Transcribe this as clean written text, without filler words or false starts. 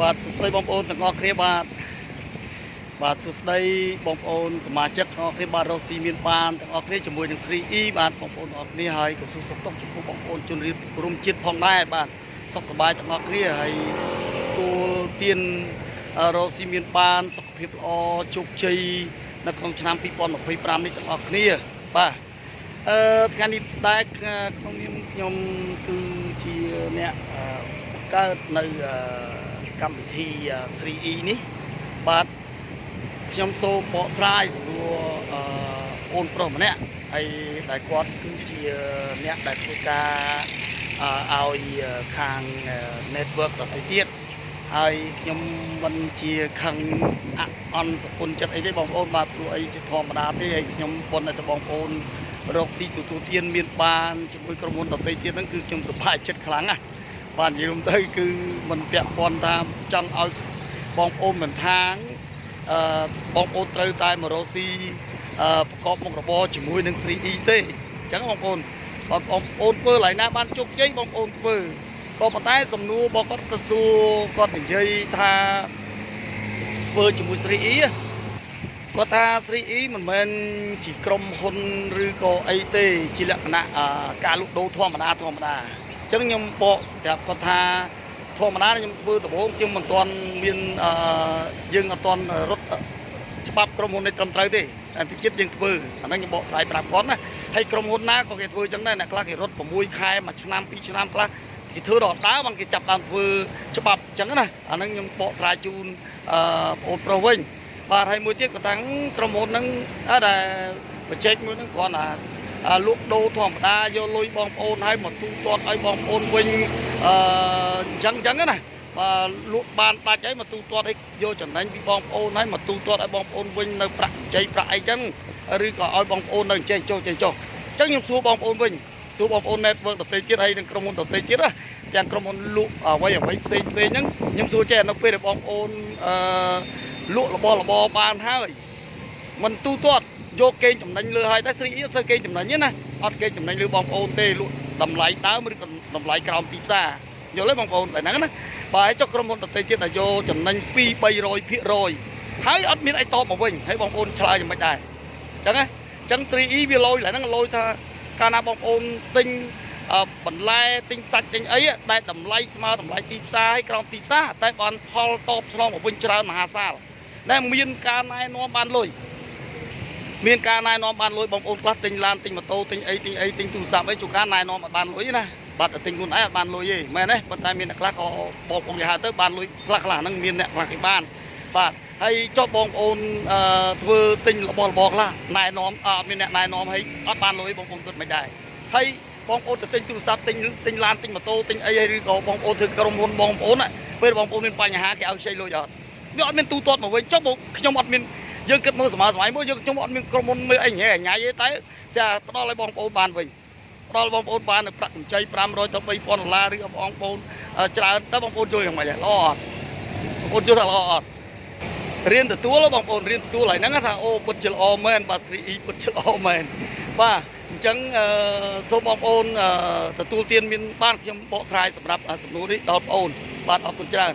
បាទសួស្តីបងប្អូនទាំងអស់គ្នាបាទសួស្តីបងប្អូនសមាជិកទាំងអស់គ្នាបាទរស់ស៊ីមានបានទាំងអស់គ្នាជាមួយនឹងស្រីអ៊ីបាទបងប្អូនទាំងអស់គ្នាហើយក៏សួរសុខទុក្ខចំពោះបងប្អូនជនរៀបរួមជាតិផងដែរបាទសុខសប្បាយទាំងអស់គ្នាហើយទួលទានរស់ស៊ីមានបានសុខភាពល្អជោគជ័យនៅក្នុងឆ្នាំ2025នេះទាំងអស់គ្នាបាទថ្ងៃនេះដែរក្នុងនាមខ្ញុំគឺជាអ្នកកើតនៅកម្មវិធីស្រីអ៊ីនេះបាទខ្ញុំសូមបកស្រាយសំណួរអូនប្រុសម្នាក់ហើយដែលគាត់គឺជាអ្នកដែលធ្វើការឲ្យខាង network ដទៃទៀតហើយខ្ញុំមិនជាខឹងអន់សពុនចិត្តអីទេបងប្អូនបាទព្រោះអីជាធម្មតាទេហើយខ្ញុំប៉ុន្តែបងប្អូនរកស៊ីទទួលទានមានបានជាមួយក្រុមហ៊ុនដទៃទៀតហ្នឹងគឺខ្ញុំសប្បាយចិត្តខ្លាំងណាស់បាទនិយាយទៅគឺមិនពាក់ព័ន្ធតាមចង់ឲ្យបងប្អូនមិនថាងបងប្អូនត្រូវតែមករកស៊ីប្រកបមុខរបរជាមួយនឹងស្រីអ៊ីទេអញ្ចឹងបងប្អូនធ្វើឡើយណាបានជោគជ័យបងប្អូនធ្វើក៏ប៉ុន្តែសំណួររបស់គាត់ទៅសួរគាត់និយាយថាធ្វើជាមួយស្រីអ៊ីគាត់ថាស្រីអ៊ីមិនមែនជាក្រុមហ៊ុនឬក៏អីទេជាលក្ខណៈការលក់ដូរធម្មតាអញ្ចឹងខ្ញុំបកប្រាប់គាត់ថាធម្មតាខ្ញុំធ្វើដំបូងខ្ញុំមិនទាន់មានយើងអត់ទាន់រត់ច្បាប់ក្រុមហ៊ុននេះត្រឹមត្រូវទេតែតិចទៀតយើងធ្វើអាហ្នឹងខ្ញុំបកស្រាយប្រាប់គាត់ណាហើយក្រុមហ៊ុនណាក៏គេធ្វើអញ្ចឹងដែរអ្នកខ្លះគេរត់6ខែ1ឆ្នាំ2ឆ្នាំខ្លះគេធ្វើដល់ដើមបានគេចាប់ដើមធ្វើច្បាប់អញ្ចឹងណាអាហ្នឹងខ្ញុំបកស្រាយជូនបងប្រុសវិញបាទហើយមួយទៀតក៏តាំងក្រុមហ៊ុនហ្នឹងដែលបច្ចេកមួយហ្នឹងគ្រាន់តែលក់ដូរធម្មតាយកលុយបងប្អូនឲ្យមកទូទាត់ឲ្យបងប្អូនវិញអញ្ចឹងណាបាទលក់បានដាច់ឲ្យមកទូទាត់ឲ្យយកចំណេញពីបងប្អូនឲ្យមកទូទាត់ឲ្យបងប្អូនវិញនៅប្រាក់ចៃប្រាក់អីចឹងឬក៏ឲ្យបងប្អូននៅចេះចុះអញ្ចឹងខ្ញុំសួរបងប្អូនវិញសួរបងប្អូន network ដទៃទៀតហើយនឹងក្រុមហ៊ុនដទៃទៀតណាទាំងក្រុមហ៊ុនលក់អ្វីផ្សេងហ្នឹងខ្ញុំសួរចេះនៅពេលដែលបងប្អូនលក់របស់បានហើយមិនទូទាត់យកកេងចំណេញលើហើយតែស្រីអ៊ីសើកេងចំណេញណាអត់កេងចំណេញលើបងប្អូនទេលក់តម្លៃដើមឬក៏តម្លៃក្រោមទីផ្សារយល់ទេបងប្អូនតែហ្នឹងណាបាទចុះក្រុមហ៊ុនដទៃទៀតដែលយកចំណេញ2-300%ហើយអត់មានអីតបមកវិញហើយបងប្អូនឆ្លើយយ៉ាងម៉េចដែរអញ្ចឹងស្រីអ៊ីវាលយឡើយហ្នឹងលយថាកាលណាបងប្អូនទិញបន្លែទិញសាច់ទិញអីដែលតម្លៃស្មើតម្លៃទីផ្សារហើយក្រោមទីផ្សារតែបានផលតបស្នងមកវិញច្រើនមហាសាលតែមានការណែនាំបានលុយបងប្អូនខ្លះទិញឡានទិញម៉ូតូទិញអីទិញទូរស័ព្ទអីជួនកាលណែនាំអត់បានលុយណាបាទតែទិញខ្លួនឯងអត់បានលុយទេមែនទេប៉ុន្តែមានអ្នកខ្លះក៏បងប្អូនគេហៅទៅបានលុយខ្លះហ្នឹងមានអ្នកខ្លះគេបានបាទហើយចុះបងប្អូនធ្វើទិញរបស់ខ្លះណែនាំអត់មានអ្នកណែនាំហើយអត់បានលុយបងប្អូនគិតមិនដែរហើយបងប្អូនទៅទិញទូរស័ព្ទទិញឡានទិញម៉ូតូទិញអីឬក៏បងប្អូនធ្វើក្រុមហ៊ុនបងប្អូនពេលបងប្អូនមានបញ្ហាគេឲ្យខ្ចីលុយអត់វាអត់មានទូទាត់មកវិញចុះខ្ញុំអត់មានយើងគិតមើលសម័យមួយខ្ញុំអត់មានក្រុមហ៊ុនមើលអីញ៉ៃទេតែស្អាផ្ដល់ឲ្យបងប្អូនបានវិញផ្ដល់បងប្អូនបាននៅប្រាក់កម្ចី$500ទៅ$3,000ឬបងប្អូនច្រើនតើបងប្អូនយល់យ៉ាងម៉េចល្អអត់បងប្អូនយល់ថាល្អអត់រៀនទទួលបងប្អូនរៀនទទួលហើយហ្នឹងថាអូពិតជាល្អមែនបាទស្រីអ៊ីពិតជាល្អមែនបាទអញ្ចឹងសូមបងប្អូនទទួលទានមានបានខ្ញុំបកស្រាយសម្រាប់សំណួរនេះដល់បងប្អូនបាទអរគុណច្រើន